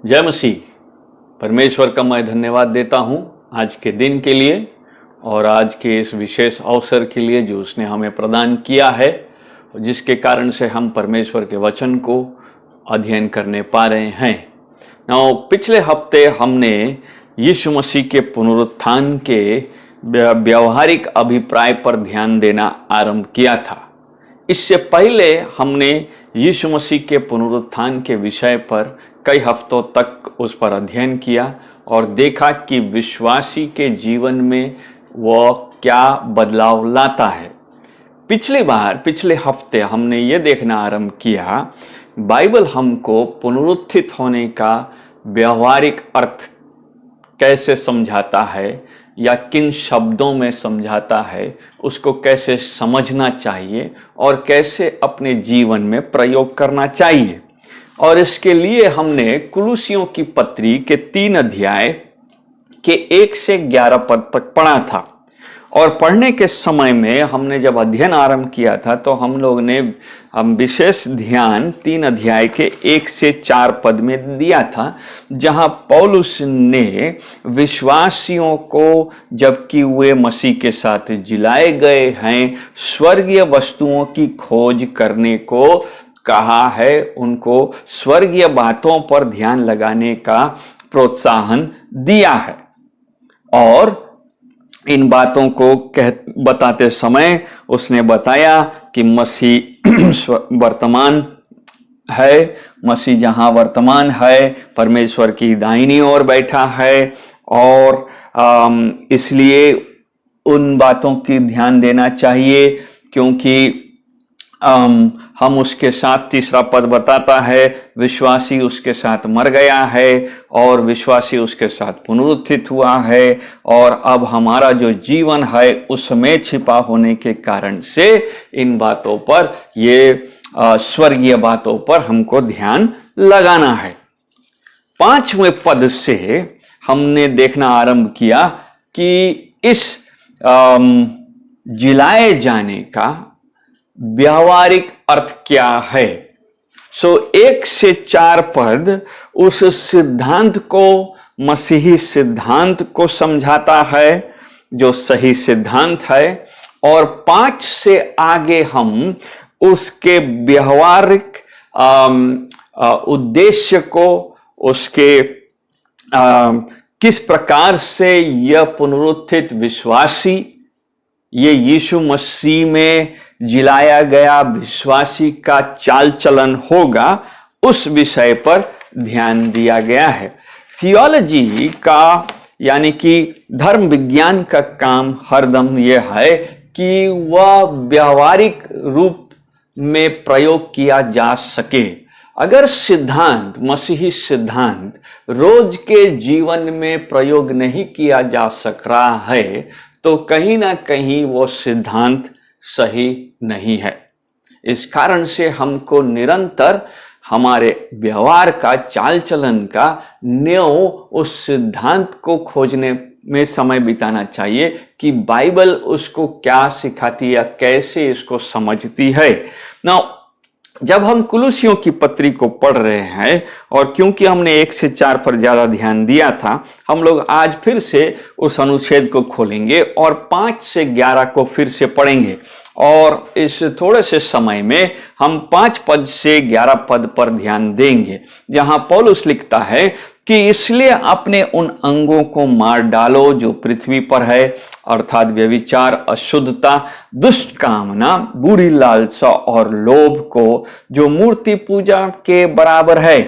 जय मसीह। परमेश्वर का मैं धन्यवाद देता हूँ आज के दिन के लिए और आज के इस विशेष अवसर के लिए जो उसने हमें प्रदान किया है, जिसके कारण से हम परमेश्वर के वचन को अध्ययन करने पा रहे हैं। पिछले हफ्ते हमने यीशु मसीह के पुनरुत्थान के व्यावहारिक अभिप्राय पर ध्यान देना आरंभ किया था। इससे पहले हमने यीशु मसीह के पुनरुत्थान के विषय पर कई हफ्तों तक उस पर अध्ययन किया और देखा कि विश्वासी के जीवन में वह क्या बदलाव लाता है। पिछले हफ्ते हमने ये देखना आरंभ किया, बाइबल हमको पुनरुत्थित होने का व्यावहारिक अर्थ कैसे समझाता है या किन शब्दों में समझाता है, उसको कैसे समझना चाहिए और कैसे अपने जीवन में प्रयोग करना चाहिए। और इसके लिए हमने कुलुसियों की पत्री के 3 अध्याय के 1 से 11 पद तक पढ़ा था। और पढ़ने के समय में हमने जब अध्ययन आरंभ किया था तो हम लोग ने विशेष ध्यान 3 अध्याय के 1 से 4 पद में दिया था, जहां पौलुस ने विश्वासियों को, जबकि वे मसीह के साथ जिलाए गए हैं, स्वर्गीय वस्तुओं की खोज करने को कहा है। उनको स्वर्गीय बातों पर ध्यान लगाने का प्रोत्साहन दिया है। और इन बातों को बताते समय उसने बताया कि मसीह वर्तमान है, मसीह जहां वर्तमान है परमेश्वर की दाहिनी ओर बैठा है और इसलिए उन बातों की ध्यान देना चाहिए क्योंकि हम उसके साथ, तीसरा पद बताता है, विश्वासी उसके साथ मर गया है और विश्वासी उसके साथ पुनरुत्थित हुआ है और अब हमारा जो जीवन है उसमें छिपा होने के कारण से इन बातों पर, ये स्वर्गीय बातों पर हमको ध्यान लगाना है। 5वें पद से हमने देखना आरंभ किया कि इस जिलाए जाने का व्यावहारिक अर्थ क्या है। 1 से 4 पद उस सिद्धांत को, मसीही सिद्धांत को समझाता है जो सही सिद्धांत है, और 5 से आगे हम उसके व्यावहारिक उद्देश्य को, उसके किस प्रकार से यह पुनरुत्थित विश्वासी, ये यीशु मसीह में जिलाया गया विश्वासी का चाल चलन होगा, उस विषय पर ध्यान दिया गया है। थियोलॉजी का यानी कि धर्म विज्ञान का काम हरदम यह है कि वह व्यावहारिक रूप में प्रयोग किया जा सके। अगर सिद्धांत, मसीही सिद्धांत रोज के जीवन में प्रयोग नहीं किया जा सक रहा है तो कहीं ना कहीं वो सिद्धांत सही नहीं है। इस कारण से हमको निरंतर हमारे व्यवहार का, चाल चलन का न्यो उस सिद्धांत को खोजने में समय बिताना चाहिए कि बाइबल उसको क्या सिखाती है, कैसे इसको समझती है। जब हम कुलुसियों की पत्री को पढ़ रहे हैं और क्योंकि हमने 1 से 4 पर ज्यादा ध्यान दिया था, हम लोग आज फिर से उस अनुच्छेद को खोलेंगे और 5 से 11 को फिर से पढ़ेंगे। और इस थोड़े से समय में हम 5 पद से 11 पद पर ध्यान देंगे, जहां पौलुस लिखता है कि इसलिए अपने उन अंगों को मार डालो जो पृथ्वी पर है, अर्थात व्यभिचार, अशुद्धता, दुष्ट कामना, बुरी लालसा और लोभ को, जो मूर्ति पूजा के बराबर है।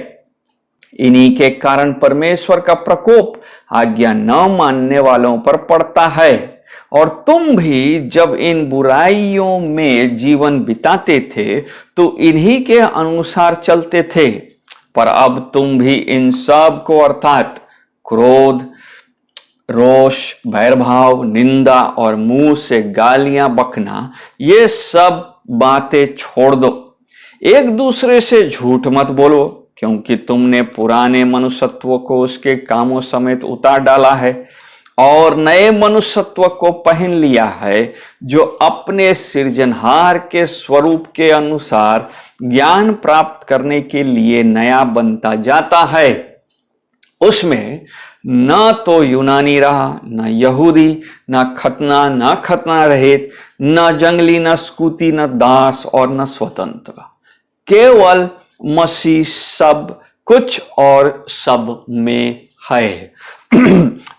इन्हीं के कारण परमेश्वर का प्रकोप आज्ञा न मानने वालों पर पड़ता है। और तुम भी जब इन बुराइयों में जीवन बिताते थे तो इन्हीं के अनुसार चलते थे, पर अब तुम भी इन सब को, अर्थात क्रोध, रोष, वैरभाव, निंदा और मुंह से गालियां बकना, ये सब बातें छोड़ दो। एक दूसरे से झूठ मत बोलो, क्योंकि तुमने पुराने मनुष्यत्व को उसके कामों समेत उतार डाला है और नए मनुष्यत्व को पहन लिया है, जो अपने सृजनहार के स्वरूप के अनुसार ज्ञान प्राप्त करने के लिए नया बनता जाता है। उसमें ना तो यूनानी रहा, ना यहूदी, ना खतना रहित, ना जंगली, ना स्कूती, ना दास और ना स्वतंत्र, केवल मसीह सब कुछ और सब में है।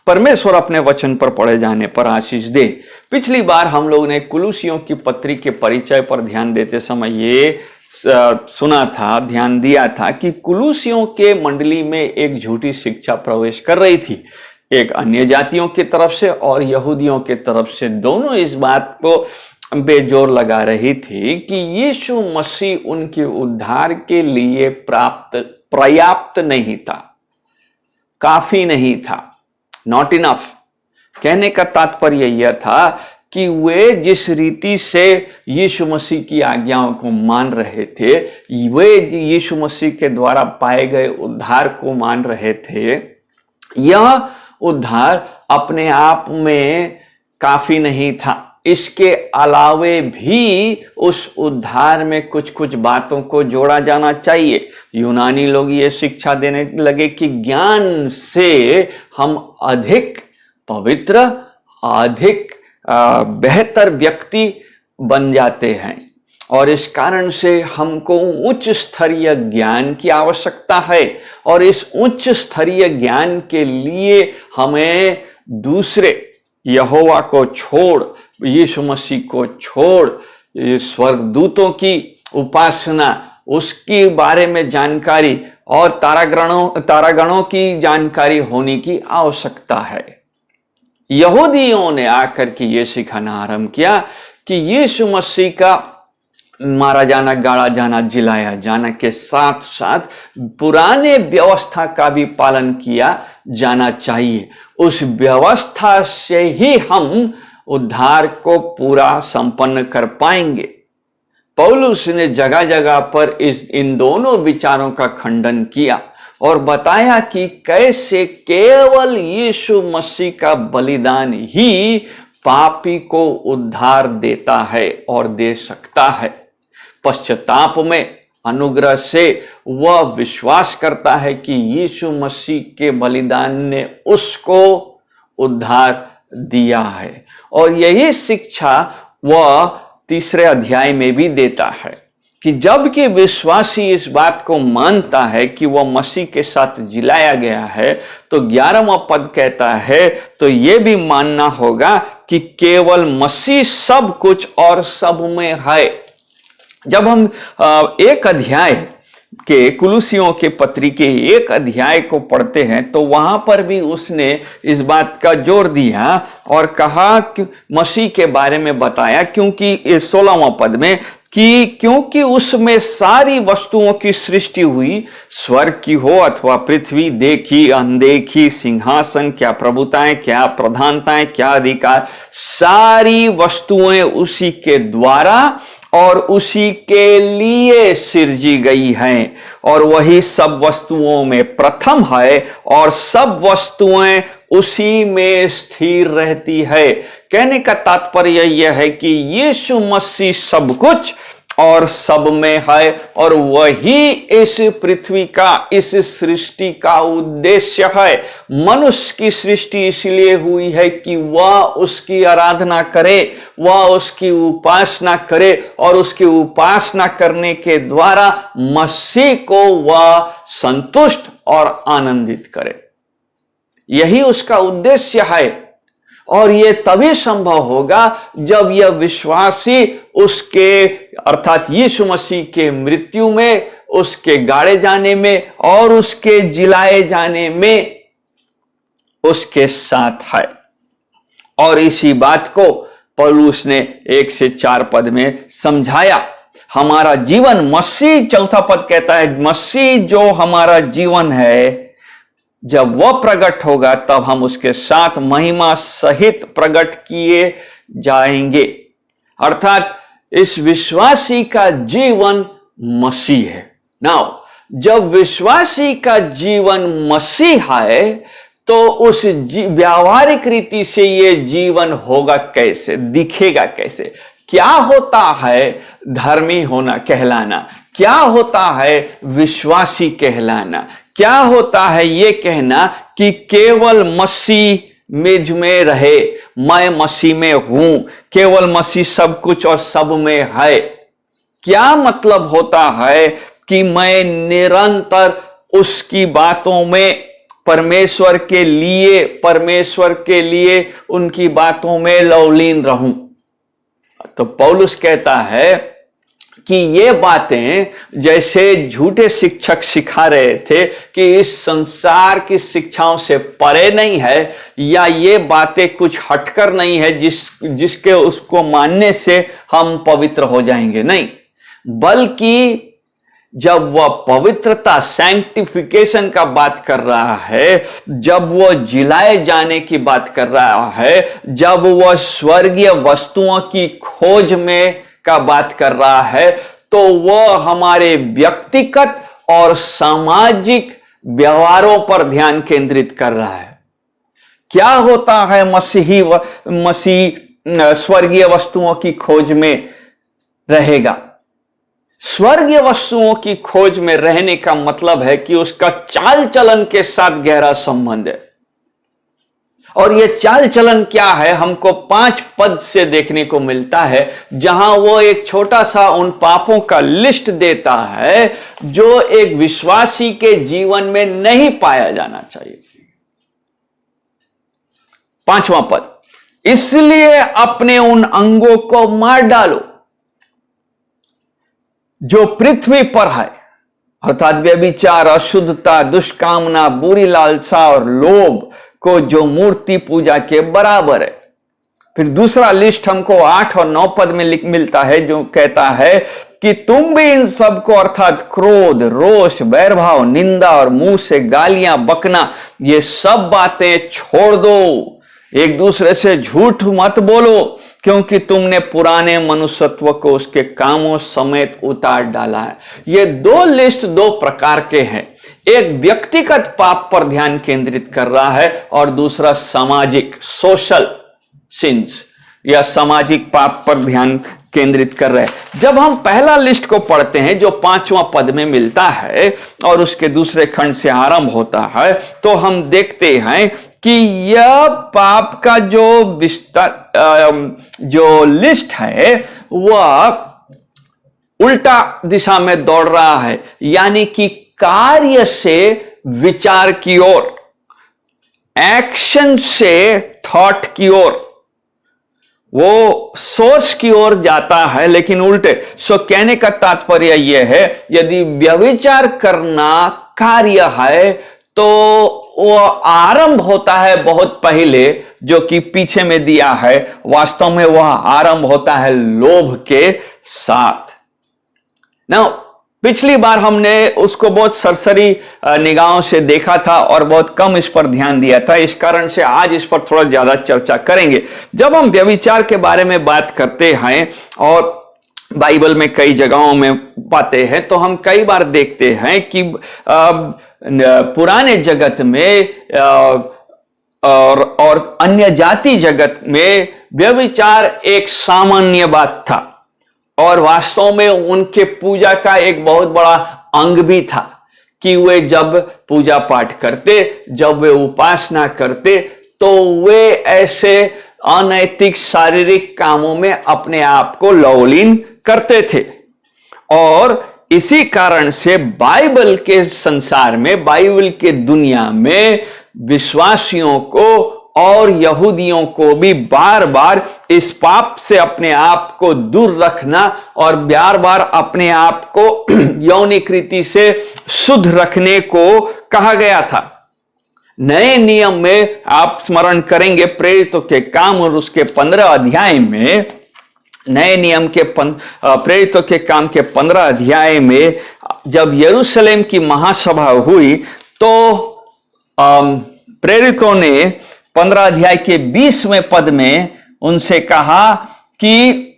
परमेश्वर अपने वचन पर पढ़े जाने पर आशीष दे। पिछली बार हम लोग ने कुलुसियों की पत्री के परिचय पर ध्यान देते समय ये सुना था, ध्यान दिया था कि कुलुसियों के मंडली में एक झूठी शिक्षा प्रवेश कर रही थी, एक अन्य जातियों की तरफ से और यहूदियों की तरफ से। दोनों इस बात को बेजोर लगा रही थी कि यीशु मसीह उनके उद्धार के लिए पर्याप्त नहीं था, काफी नहीं था, नॉट इनफ। कहने का तात्पर्य यह था कि वे जिस रीति से यीशु मसीह की आज्ञाओं को मान रहे थे, वे यीशु मसीह के द्वारा पाए गए उद्धार को मान रहे थे, यह उद्धार अपने आप में काफी नहीं था। इसके अलावे भी उस उद्धार में कुछ कुछ बातों को जोड़ा जाना चाहिए। यूनानी लोग ये शिक्षा देने लगे कि ज्ञान से हम अधिक पवित्र, अधिक बेहतर व्यक्ति बन जाते हैं और इस कारण से हमको उच्च स्तरीय ज्ञान की आवश्यकता है और इस उच्च स्तरीय ज्ञान के लिए हमें दूसरे यहोवा को छोड़, यीशु मसीह को छोड़, स्वर्गदूतों की उपासना, उसके बारे में जानकारी और तारागणों की जानकारी होने की आवश्यकता है। यहूदियों ने आकर के ये सिखाना आरंभ किया कि यीशु मसीह का मारा जाना, गाड़ा जाना, जिलाया जाना के साथ साथ पुराने व्यवस्था का भी पालन किया जाना चाहिए। उस व्यवस्था से ही हम उद्धार को पूरा संपन्न कर पाएंगे। पौलुस ने जगह जगह पर इन दोनों विचारों का खंडन किया और बताया कि कैसे केवल यीशु मसीह का बलिदान ही पापी को उद्धार देता है और दे सकता है। पश्चाताप में, अनुग्रह से वह विश्वास करता है कि यीशु मसीह के बलिदान ने उसको उद्धार दिया है और यही शिक्षा वह 3 अध्याय में भी देता है कि जबकि विश्वासी इस बात को मानता है कि वह मसीह के साथ जिलाया गया है, तो 11वां पद कहता है तो यह भी मानना होगा कि केवल मसीह सब कुछ और सब में है। जब हम 1 अध्याय के कुलुसियों के पत्री के 1 अध्याय को पढ़ते हैं तो वहां पर भी उसने इस बात का जोर दिया और कहा कि मसीह के बारे में बताया, क्योंकि 16वां पद में कि क्योंकि उसमें सारी वस्तुओं की सृष्टि हुई, स्वर्ग की हो अथवा पृथ्वी, देखी अनदेखी, सिंहासन, क्या प्रभुताएं, क्या प्रधानताएं, क्या अधिकार, सारी वस्तुएं उसी के द्वारा और उसी के लिए सिरजी गई हैं और वही सब वस्तुओं में प्रथम है और सब वस्तुएं उसी में स्थिर रहती है। कहने का तात्पर्य यह है कि यीशु मसीह सब कुछ और सब में है और वही इस पृथ्वी का, इस सृष्टि का उद्देश्य है। मनुष्य की सृष्टि इसलिए हुई है कि वह उसकी आराधना करे, वह उसकी उपासना करे और उसकी उपासना करने के द्वारा मसीह को वह संतुष्ट और आनंदित करे। यही उसका उद्देश्य है और यह तभी संभव होगा जब यह विश्वासी उसके अर्थात यीशु मसीह के मृत्यु में, उसके गाड़े जाने में और उसके जिलाए जाने में उसके साथ है। और इसी बात को पौलुस ने 1 से 4 पद में समझाया। हमारा जीवन मसीह, 4था पद कहता है मसीह जो हमारा जीवन है, जब वह प्रकट होगा तब हम उसके साथ महिमा सहित प्रकट किए जाएंगे। अर्थात इस विश्वासी का जीवन मसीह है। नाउ जब विश्वासी का जीवन मसीह है तो उस व्यावहारिक रीति से यह जीवन होगा कैसे, दिखेगा कैसे, क्या होता है धर्मी होना कहलाना, क्या होता है विश्वासी कहलाना, क्या होता है ये कहना कि केवल मसीह मुझ में रहे, मैं मसीह में हूं, केवल मसीह सब कुछ और सब में है? क्या मतलब होता है कि मैं निरंतर उसकी बातों में परमेश्वर के लिए उनकी बातों में लवलीन रहूं? तो पौलुस कहता है कि ये बातें जैसे झूठे शिक्षक सिखा रहे थे कि इस संसार की शिक्षाओं से परे नहीं है, या ये बातें कुछ हटकर नहीं है जिसके उसको मानने से हम पवित्र हो जाएंगे, नहीं, बल्कि जब वह पवित्रता, सैंक्टिफिकेशन का बात कर रहा है, जब वह जिलाए जाने की बात कर रहा है, जब वह स्वर्गीय वस्तुओं की खोज में का बात कर रहा है, तो वह हमारे व्यक्तिगत और सामाजिक व्यवहारों पर ध्यान केंद्रित कर रहा है। क्या होता है मसीह स्वर्गीय वस्तुओं की खोज में रहेगा? स्वर्गीय वस्तुओं की खोज में रहने का मतलब है कि उसका चाल चलन के साथ गहरा संबंध है। और यह चाल चलन क्या है, हमको 5 पद से देखने को मिलता है, जहां वो एक छोटा सा उन पापों का लिस्ट देता है जो एक विश्वासी के जीवन में नहीं पाया जाना चाहिए। 5वां पद, इसलिए अपने उन अंगों को मार डालो जो पृथ्वी पर है, अर्थात व्यभिचार, अशुद्धता, दुष्कामना, बुरी लालसा और लोभ को, जो मूर्ति पूजा के बराबर है। फिर दूसरा लिस्ट हमको 8 और 9 पद में मिलता है, जो कहता है कि तुम भी इन सब को, अर्थात क्रोध, रोष, वैरभाव, निंदा और मुंह से गालियां बकना, ये सब बातें छोड़ दो। एक दूसरे से झूठ मत बोलो, क्योंकि तुमने पुराने मनुष्यत्व को उसके कामों समेत उतार डाला है। ये 2 लिस्ट 2 प्रकार के हैं। एक व्यक्तिगत पाप पर ध्यान केंद्रित कर रहा है और दूसरा सामाजिक, सोशल सिंस या सामाजिक पाप पर ध्यान केंद्रित कर रहे हैं। जब हम पहला लिस्ट को पढ़ते हैं जो 5वां पद में मिलता है और उसके दूसरे खंड से आरंभ होता है, तो हम देखते हैं कि यह पाप का जो लिस्ट है वह उल्टा दिशा में दौड़ रहा है, यानी कि कार्य से विचार की ओर, एक्शन से थॉट की ओर, वो सोच की ओर जाता है, लेकिन उल्टे। सो कहने का तात्पर्य यह है, यदि व्यभिचार करना कार्य है तो वो आरंभ होता है बहुत पहले, जो कि पीछे में दिया है, वास्तव में वह आरंभ होता है लोभ के साथ। ना, पिछली बार हमने उसको बहुत सरसरी निगाहों से देखा था और बहुत कम इस पर ध्यान दिया था, इस कारण से आज इस पर थोड़ा ज्यादा चर्चा करेंगे। जब हम व्यभिचार के बारे में बात करते हैं और बाइबल में कई जगहों में पाते हैं, तो हम कई बार देखते हैं कि पुराने जगत में और अन्य जाति जगत में व्यभिचार एक सामान्य बात था और वास्तव में उनके पूजा का एक बहुत बड़ा अंग भी था कि वे जब पूजा पाठ करते, जब वे उपासना करते, तो वे ऐसे अनैतिक शारीरिक कामों में अपने आप को लवलीन करते थे। और इसी कारण से बाइबल के संसार में, बाइबल के दुनिया में विश्वासियों को और यहूदियों को भी बार बार इस पाप से अपने आप को दूर रखना और बार बार अपने आप को यौनिकृति से शुद्ध रखने को कहा गया था। नए नियम में आप स्मरण करेंगे प्रेरितों के काम और उसके 15 अध्याय में, नए नियम के प्रेरितों के काम के 15 अध्याय में जब यरूशलेम की महासभा हुई तो प्रेरितों ने 15 अध्याय के 20वें पद में उनसे कहा कि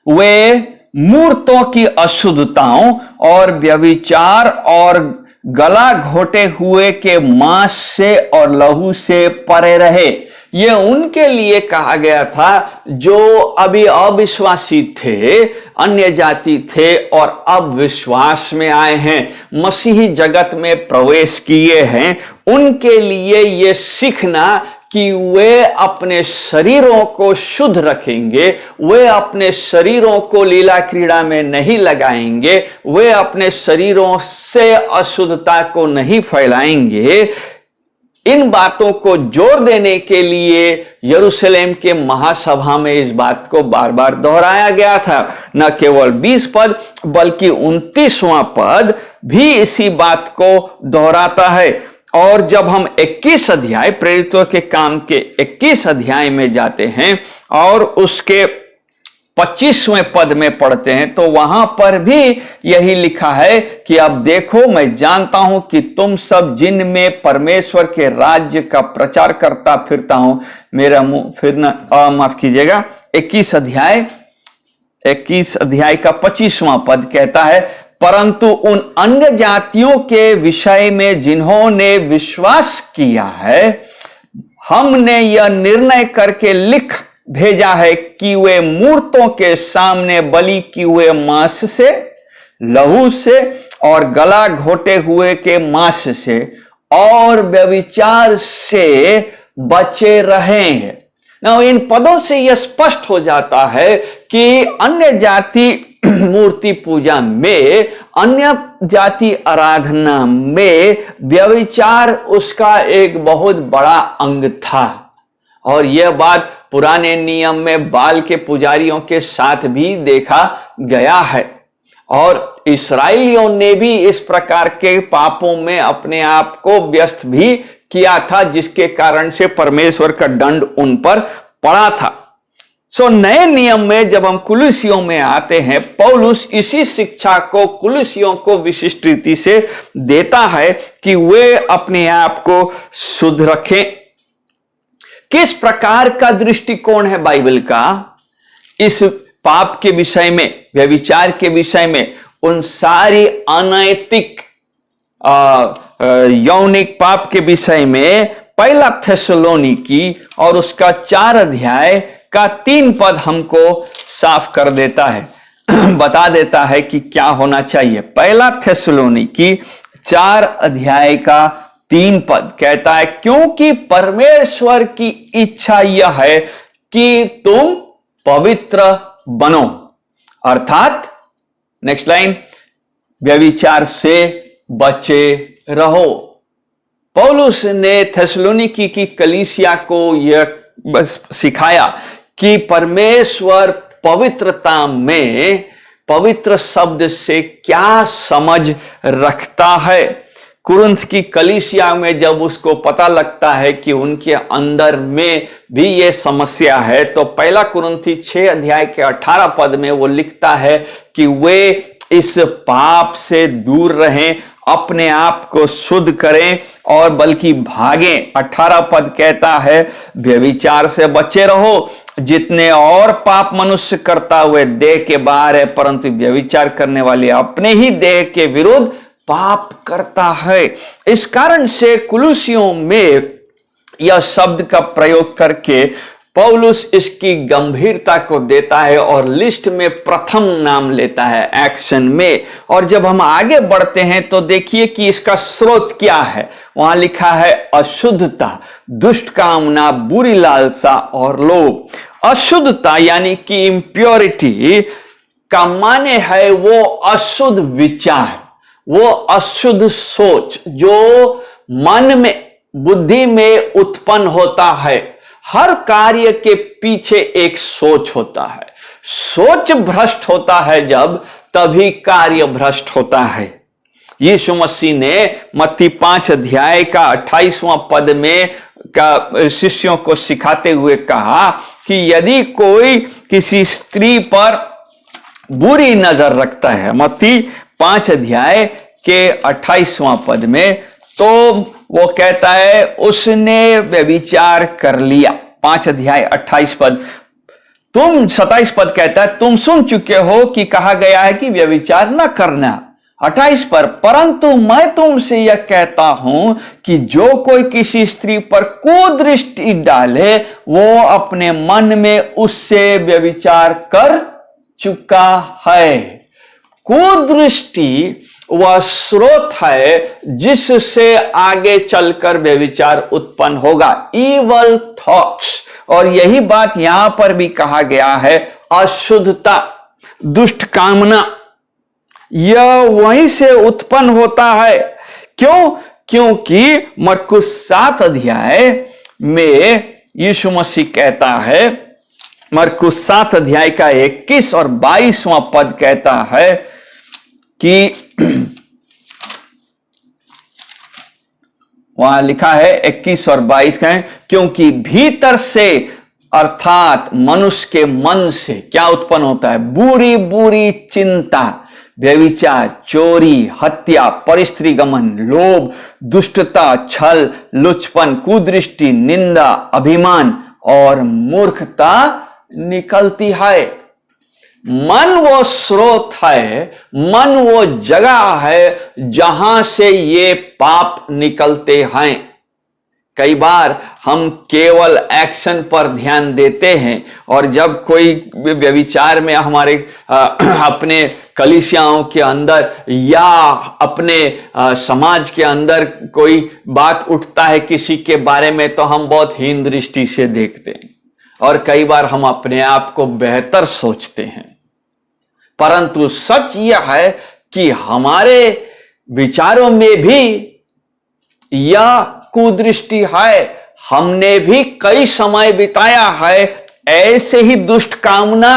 वे मूर्तों की अशुद्धताओं और व्यभिचार और गला घोटे हुए के मांस से और लहू से परे रहे। ये उनके लिए कहा गया था जो अभी अविश्वासी थे, अन्य जाति थे और अब विश्वास में आए हैं, मसीही जगत में प्रवेश किए हैं। उनके लिए ये सीखना कि वे अपने शरीरों को शुद्ध रखेंगे, वे अपने शरीरों को लीला क्रीड़ा में नहीं लगाएंगे, वे अपने शरीरों से अशुद्धता को नहीं फैलाएंगे। इन बातों को जोर देने के लिए यरूशलेम के महासभा में इस बात को बार बार दोहराया गया था। न केवल 20 पद बल्कि 29वां पद भी इसी बात को दोहराता है। और जब हम 21 अध्याय, प्रेरितों के काम के 21 अध्याय में जाते हैं और उसके 25वें पद में पढ़ते हैं तो वहां पर भी यही लिखा है कि अब देखो, मैं जानता हूं कि तुम सब जिन में परमेश्वर के राज्य का प्रचार करता फिरता हूं। मेरा मुंह फिर माफ कीजिएगा, 21 अध्याय का 25वां पद कहता है, परंतु उन अन्य जातियों के विषय में जिन्होंने विश्वास किया है, हमने यह निर्णय करके लिख भेजा है कि वे मूर्तों के सामने बलि किए हुए मांस से, लहू से और गला घोटे हुए के मांस से और व्यभिचार से बचे रहें। ना इन पदों से यह स्पष्ट हो जाता है कि अन्य जाति मूर्ति पूजा में, अन्य जाति आराधना में व्यभिचार उसका एक बहुत बड़ा अंग था। और यह बात पुराने नियम में बाल के पुजारियों के साथ भी देखा गया है। और इस्राएलियों ने भी इस प्रकार के पापों में अपने आप को व्यस्त भी किया था, जिसके कारण से परमेश्वर का दंड उन पर पड़ा था। नए नियम में जब हम कुलुसियों में आते हैं, पौलुस इसी शिक्षा को कुलुसियों को विशिष्ट रीति से देता है कि वे अपने आप को शुद्ध रखें। किस प्रकार का दृष्टिकोण है बाइबल का इस पाप के विषय में, व्यभिचार के विषय में, उन सारी अनैतिक यौनिक पाप के विषय में? पहला थिस्सलुनीकी और उसका 4 अध्याय का 3 पद हमको साफ कर देता है, बता देता है कि क्या होना चाहिए। पहला थिस्सलुनीकी 4 अध्याय का 3 पद कहता है, क्योंकि परमेश्वर की इच्छा यह है कि तुम पवित्र बनो, अर्थात नेक्स्ट लाइन, व्यभिचार से बचे रहो। पौलुस ने थिस्सलुनीकी की कलीसिया को यह बस सिखाया कि परमेश्वर पवित्रता में पवित्र शब्द से क्या समझ रखता है। कुरिन्थ की कलीसिया में जब उसको पता लगता है कि उनके अंदर में भी ये समस्या है, तो पहला कुरिन्थी 6 अध्याय के 18 पद में वो लिखता है कि वे इस पाप से दूर रहें, अपने आप को शुद्ध करें और बल्कि भागें। 18 पद कहता है, व्यभिचार से बचे रहो। जितने और पाप मनुष्य करता हुए देह के बाहर है, परंतु व्यभिचार करने वाले अपने ही देह के विरुद्ध पाप करता है। इस कारण से कुलुसियों में यह शब्द का प्रयोग करके पौलुस इसकी गंभीरता को देता है और लिस्ट में प्रथम नाम लेता है, एक्शन में। और जब हम आगे बढ़ते हैं तो देखिए कि इसका स्रोत क्या है। वहां लिखा है अशुद्धता, दुष्ट कामना, बुरी लालसा और लोभ। अशुद्धता यानी कि इम्प्योरिटी का माने है वो अशुद्ध विचार, वो अशुद्ध सोच जो मन में, बुद्धि में उत्पन्न होता है। हर कार्य के पीछे एक सोच होता है। सोच भ्रष्ट होता है जब, तभी कार्य भ्रष्ट होता है। यीशु मसीह ने मत्ती 5 अध्याय का 28वां पद में का शिष्यों को सिखाते हुए कहा कि यदि कोई किसी स्त्री पर बुरी नजर रखता है, मत्ती 5 अध्याय के 28वां पद में, तो वो कहता है उसने व्यभिचार कर लिया। 5 अध्याय 28 पद। 27 पद कहता है, तुम सुन चुके हो कि कहा गया है कि व्यभिचार न करना, 28 पर, परंतु मैं तुमसे यह कहता हूं कि जो कोई किसी स्त्री पर कुदृष्टि डाले वो अपने मन में उससे व्यभिचार कर चुका है। कुदृष्टि वह स्रोत है जिससे आगे चलकर व्यभिचार उत्पन्न होगा, इवल थॉट्स। और यही बात यहां पर भी कहा गया है, अशुद्धता, दुष्ट कामना, यह वहीं से उत्पन्न होता है। क्यों? क्योंकि मरकुस 7 अध्याय में यीशु मसीह कहता है, मरकुस 7 अध्याय का 21 और 22वां पद कहता है कि वहां लिखा है 21 और 22 का है, क्योंकि भीतर से अर्थात मनुष्य के मन से क्या उत्पन्न होता है? बुरी बुरी चिंता, व्यभिचार, चोरी, हत्या, परस्त्री गमन, लोभ, दुष्टता, छल, लुचपन, कुदृष्टि, निंदा, अभिमान और मूर्खता निकलती है। मन वो स्रोत है, मन वो जगह है जहां से ये पाप निकलते हैं। कई बार हम केवल एक्शन पर ध्यान देते हैं और जब कोई व्यभिचार में हमारे अपने कलीसियाओं के अंदर या अपने समाज के अंदर कोई बात उठता है किसी के बारे में, तो हम बहुत हीन दृष्टि से देखते हैं और कई बार हम अपने आप को बेहतर सोचते हैं। परंतु सच यह है कि हमारे विचारों में भी यह कुदृष्टि है। हमने भी कई समय बिताया है ऐसे ही दुष्ट कामना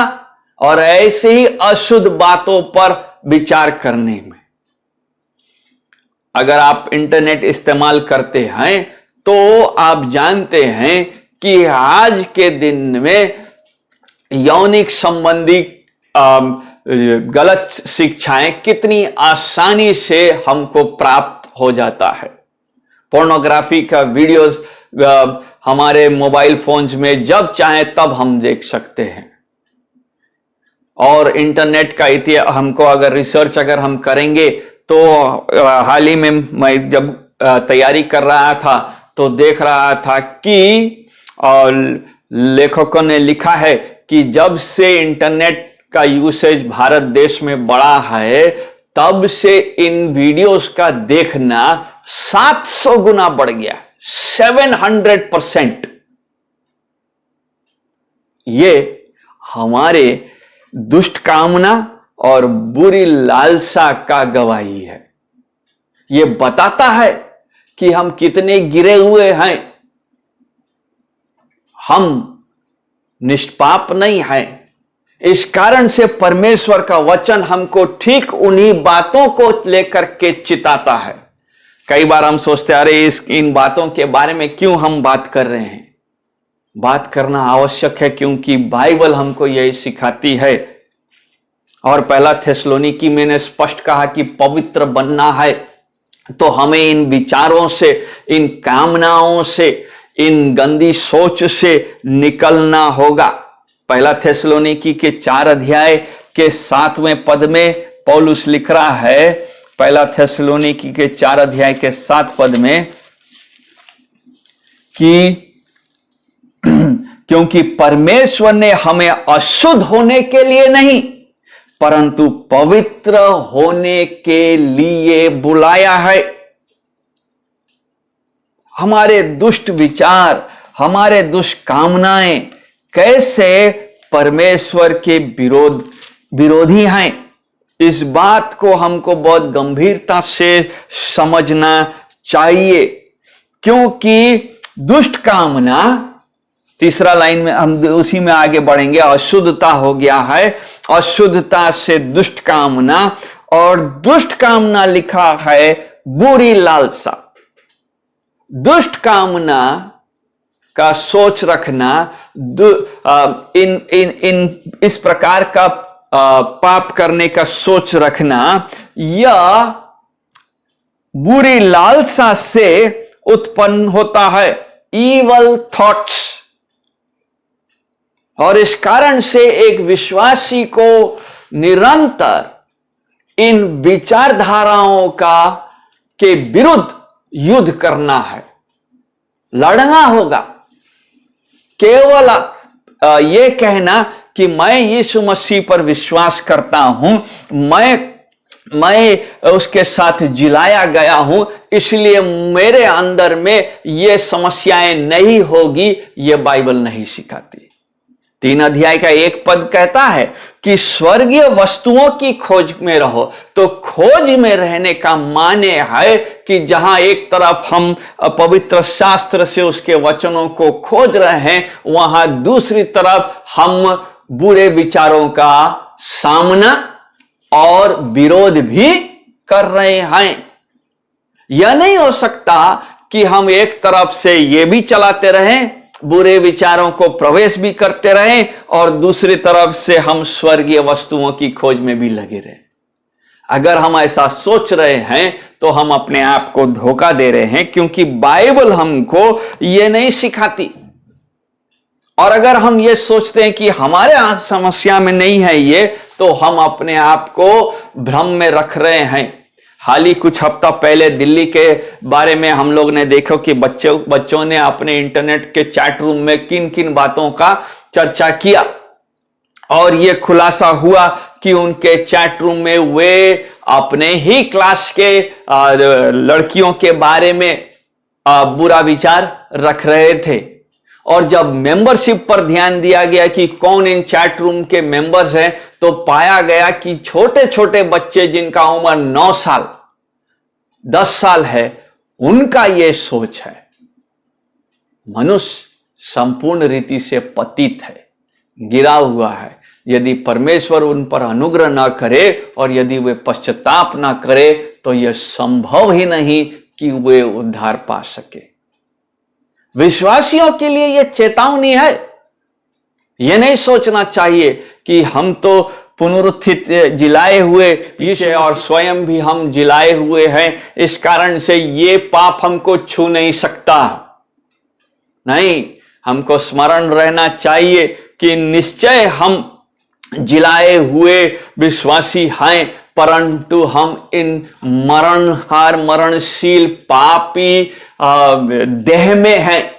और ऐसे ही अशुद्ध बातों पर विचार करने में। अगर आप इंटरनेट इस्तेमाल करते हैं तो आप जानते हैं कि आज के दिन में यौनिक संबंधी गलत शिक्षाएं कितनी आसानी से हमको प्राप्त हो जाता है। पोर्नोग्राफी का वीडियोस हमारे मोबाइल फोन्स में जब चाहे तब हम देख सकते हैं। और इंटरनेट का इतिहास हमको अगर रिसर्च अगर हम करेंगे तो हाल ही में मैं जब तैयारी कर रहा था तो देख रहा था कि लेखकों ने लिखा है कि जब से इंटरनेट का यूसेज भारत देश में बढ़ा है तब से इन वीडियोस का देखना 700 गुना बढ़ गया, 700%। ये हमारे दुष्ट कामना और बुरी लालसा का गवाही है। ये बताता है कि हम कितने गिरे हुए हैं। हम निष्पाप नहीं हैं। इस कारण से परमेश्वर का वचन हमको ठीक उन्हीं बातों को लेकर के चिताता है। कई बार हम सोचते हैं अरे इन बातों के बारे में क्यों हम बात कर रहे हैं। बात करना आवश्यक है क्योंकि बाइबल हमको यही सिखाती है। और पहला थेसलोनिकी मैंने स्पष्ट कहा कि पवित्र बनना है तो हमें इन विचारों से, इन कामनाओं से, इन गंदी सोच से निकलना होगा। पहला थेसलोनिकी के 4 अध्याय के 7वें पद में पौलुस लिख रहा है, पहला थेसलोनिकी के 4 अध्याय के 7 पद में कि क्योंकि परमेश्वर ने हमें अशुद्ध होने के लिए नहीं परंतु पवित्र होने के लिए बुलाया है। हमारे दुष्ट विचार, हमारे दुष्ट कामनाएं कैसे परमेश्वर के विरोधी हैं, इस बात को हमको बहुत गंभीरता से समझना चाहिए। क्योंकि दुष्ट कामना, तीसरा लाइन में हम उसी में आगे बढ़ेंगे, अशुद्धता हो गया है, अशुद्धता से दुष्ट कामना, और दुष्ट कामना लिखा है बुरी लालसा। दुष्ट कामना का सोच रखना, इस प्रकार का पाप करने का सोच रखना, यह बुरी लालसा से उत्पन्न होता है, इवल थॉट्स। और इस कारण से एक विश्वासी को निरंतर इन विचारधाराओं के विरुद्ध युद्ध करना है, लड़ना होगा। केवल यह कहना कि मैं यीशु मसीह पर विश्वास करता हूं, मैं उसके साथ जिलाया गया हूं, इसलिए मेरे अंदर में ये समस्याएं नहीं होगी, ये बाइबल नहीं सिखाती। 3 अध्याय का 1 पद कहता है कि स्वर्गीय वस्तुओं की खोज में रहो। तो खोज में रहने का माने है कि जहां एक तरफ हम पवित्र शास्त्र से उसके वचनों को खोज रहे हैं, वहां दूसरी तरफ हम बुरे विचारों का सामना और विरोध भी कर रहे हैं। यह नहीं हो सकता कि हम एक तरफ से ये भी चलाते रहें, बुरे विचारों को प्रवेश भी करते रहें, और दूसरी तरफ से हम स्वर्गीय वस्तुओं की खोज में भी लगे रहें। अगर हम ऐसा सोच रहे हैं तो हम अपने आप को धोखा दे रहे हैं, क्योंकि बाइबल हमको ये नहीं सिखाती। और अगर हम ये सोचते हैं कि हमारे समस्या में नहीं है ये, तो हम अपने आप को भ्रम में रख रहे हैं। हाल ही कुछ हफ्ता पहले दिल्ली के बारे में हम लोग ने देखा कि बच्चों ने अपने इंटरनेट के चैट रूम में किन किन बातों का चर्चा किया, और ये खुलासा हुआ कि उनके चैट रूम में वे अपने ही क्लास के लड़कियों के बारे में बुरा विचार रख रहे थे। और जब मेंबरशिप पर ध्यान दिया गया कि कौन इन चैट रूम के मेंबर्स हैं, तो पाया गया कि छोटे छोटे बच्चे जिनका उम्र 9 साल 10 साल है, उनका यह सोच है। मनुष्य संपूर्ण रीति से पतित है, गिरा हुआ है। यदि परमेश्वर उन पर अनुग्रह ना करे और यदि वे पश्चाताप ना करे, तो यह संभव ही नहीं कि वे उद्धार पा सके। विश्वासियों के लिए यह चेतावनी है। यह नहीं सोचना चाहिए कि हम तो पुनरुत्थित जिलाए हुए यीशु और स्वयं भी हम जिलाए हुए हैं, इस कारण से ये पाप हमको छू नहीं सकता। नहीं, हमको स्मरण रहना चाहिए कि निश्चय हम जिलाए हुए विश्वासी हैं, परंतु हम इन मरणहार मरणशील पापी देह में हैं।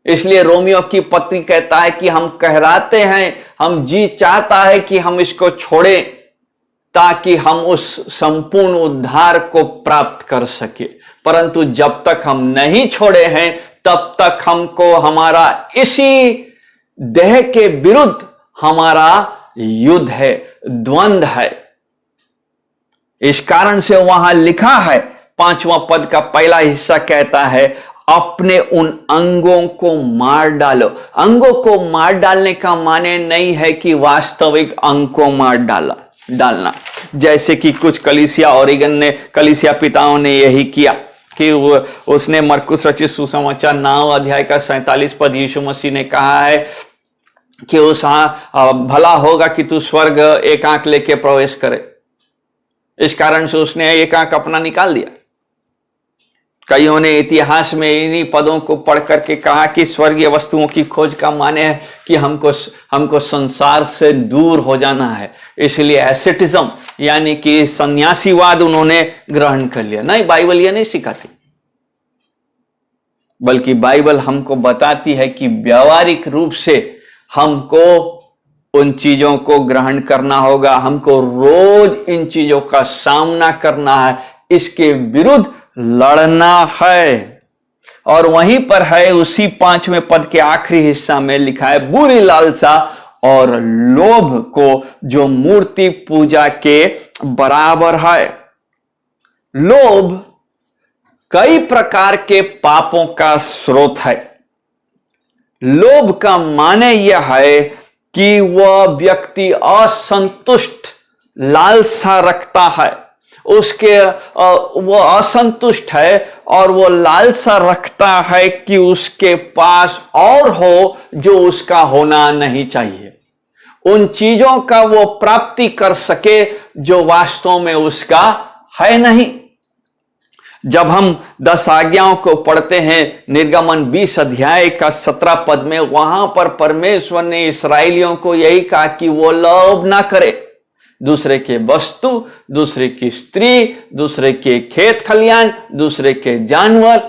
इसलिए रोमियो की पत्री कहता है कि हम कहराते हैं, हम जी चाहता है कि हम इसको छोड़ें ताकि हम उस संपूर्ण उद्धार को प्राप्त कर सके। परंतु जब तक हम नहीं छोड़े हैं, तब तक हमको हमारा इसी देह के विरुद्ध हमारा युद्ध है, द्वंद्व है। इस कारण से वहां लिखा है, 5वां पद का पहला हिस्सा कहता है, अपने उन अंगों को मार डालो। अंगों को मार डालने का माने नहीं है कि वास्तविक अंग को मार डालना, जैसे कि कुछ कलीसिया पिताओं ने यही किया कि उसने मरकुस रचित सुसमाचार 9 अध्याय का 47 पद यीशु मसीह ने कहा है कि भला होगा कि तू स्वर्ग एक आंख लेके प्रवेश करे। इस कारण से उसने एक आंख अपना निकाल दिया। कईयों ने इतिहास में इन्हीं पदों को पढ़ करके कहा कि स्वर्गीय वस्तुओं की खोज का माने है कि हमको संसार से दूर हो जाना है, इसलिए एसेटिज्म यानी कि सन्यासीवाद उन्होंने ग्रहण कर लिया। नहीं, बाइबल ये नहीं सिखाती, बल्कि बाइबल हमको बताती है कि व्यावहारिक रूप से हमको उन चीजों को ग्रहण करना होगा, हमको रोज इन चीजों का सामना करना है, इसके विरुद्ध लड़ना है। और वहीं पर है, उसी 5वें पद के आखिरी हिस्सा में लिखा है, बुरी लालसा और लोभ को जो मूर्ति पूजा के बराबर है। लोभ कई प्रकार के पापों का स्रोत है। लोभ का माने यह है कि वह व्यक्ति असंतुष्ट लालसा रखता है, वो असंतुष्ट है और वो लालसा रखता है कि उसके पास और हो जो उसका होना नहीं चाहिए, उन चीजों का वो प्राप्ति कर सके जो वास्तव में उसका है नहीं। जब हम 10 आज्ञाओं को पढ़ते हैं, निर्गमन 20 अध्याय का 17 पद में, वहां पर परमेश्वर ने इस्राएलियों को यही कहा कि वो लोभ ना करे, दूसरे के वस्तु, दूसरे की स्त्री, दूसरे के खेत खलियान, दूसरे के जानवर।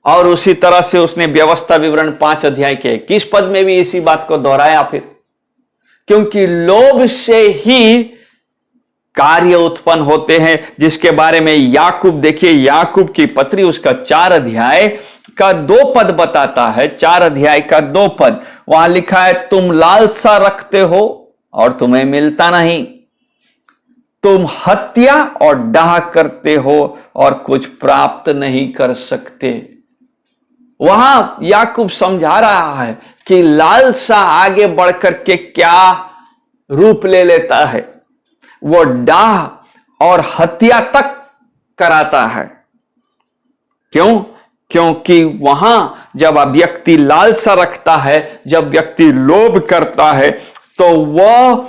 और उसी तरह से उसने व्यवस्था विवरण 5 अध्याय के 21 पद में भी इसी बात को दोहराया। फिर क्योंकि लोभ से ही कार्य उत्पन्न होते हैं, जिसके बारे में याकूब, देखिए याकूब की पत्री उसका 4 अध्याय का 2 पद बताता है। 4 अध्याय का 2 पद वहां लिखा है, तुम लालसा रखते हो और तुम्हें मिलता नहीं, तुम हत्या और डाह करते हो और कुछ प्राप्त नहीं कर सकते। वहां याकूब समझा रहा है कि लालसा आगे बढ़कर के क्या रूप ले लेता है, वो डाह और हत्या तक कराता है। क्यों? क्योंकि वहां जब व्यक्ति लालसा रखता है, जब व्यक्ति लोभ करता है, तो वह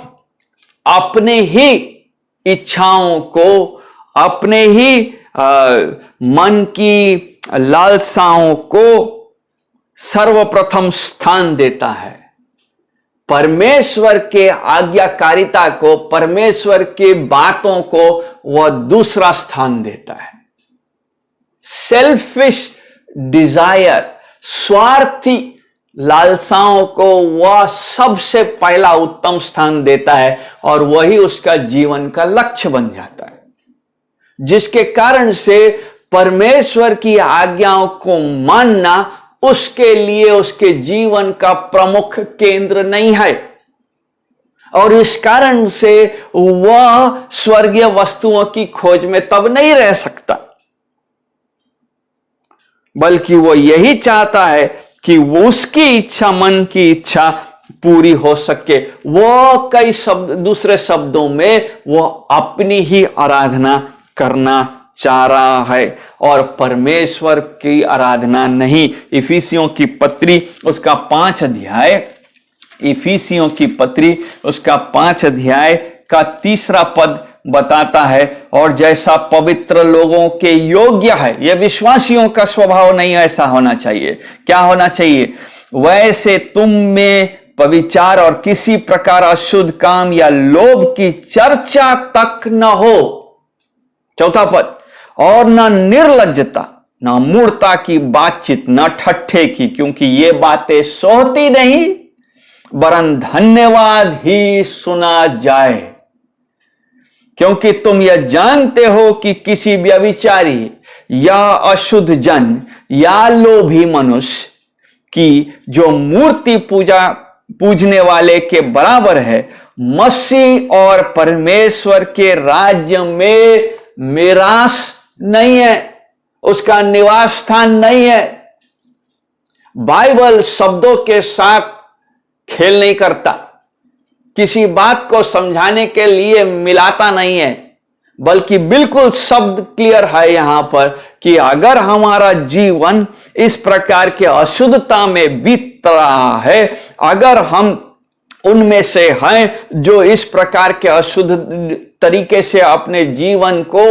अपने ही इच्छाओं को, अपने ही मन की लालसाओं को सर्वप्रथम स्थान देता है। परमेश्वर के आज्ञाकारिता को, परमेश्वर की बातों को वह दूसरा स्थान देता है। सेल्फिश डिजायर, स्वार्थी लालसाओं को वह सबसे पहला उत्तम स्थान देता है और वही उसका जीवन का लक्ष्य बन जाता है, जिसके कारण से परमेश्वर की आज्ञाओं को मानना उसके लिए उसके जीवन का प्रमुख केंद्र नहीं है। और इस कारण से वह स्वर्गीय वस्तुओं की खोज में तब नहीं रह सकता, बल्कि वो यही चाहता है कि वो उसकी इच्छा, मन की इच्छा पूरी हो सके। वो कई शब्द, दूसरे शब्दों में वो अपनी ही आराधना करना चाह रहा है और परमेश्वर की आराधना नहीं। इफिसियों की पत्री उसका 5 अध्याय, इफिसियों की पत्री उसका 5 अध्याय का 3 पद बताता है, और जैसा पवित्र लोगों के योग्य है, यह विश्वासियों का स्वभाव नहीं ऐसा होना चाहिए। क्या होना चाहिए? वैसे तुम में पविचार और किसी प्रकार अशुद्ध काम या लोभ की चर्चा तक न हो। 4 पद, और न निर्लज्जता, न मूर्ता की बातचीत, न ठट्ठे की, क्योंकि ये बातें सोहती नहीं वरन धन्यवाद ही सुना जाए। क्योंकि तुम यह जानते हो कि किसी व्यभिचारी या अशुद्ध जन या लोभी मनुष्य की जो मूर्ति पूजने वाले के बराबर है, मसीह और परमेश्वर के राज्य में मिरास नहीं है, उसका निवास स्थान नहीं है। बाइबल शब्दों के साथ खेल नहीं करता, किसी बात को समझाने के लिए मिलाता नहीं है, बल्कि बिल्कुल शब्द क्लियर है यहां पर कि अगर हमारा जीवन इस प्रकार के अशुद्धता में बीत रहा है, अगर हम उनमें से हैं जो इस प्रकार के अशुद्ध तरीके से अपने जीवन को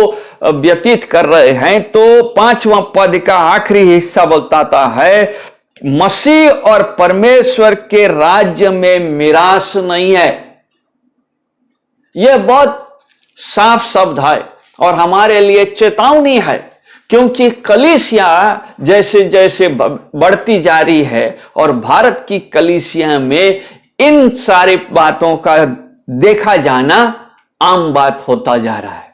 व्यतीत कर रहे हैं, तो 5वां पद का आखिरी हिस्सा बताता है, मसीह और परमेश्वर के राज्य में मिरास नहीं है। यह बहुत साफ शब्द है और हमारे लिए चेतावनी है, क्योंकि कलीसिया जैसे जैसे बढ़ती जा रही है और भारत की कलीसिया में इन सारी बातों का देखा जाना आम बात होता जा रहा है,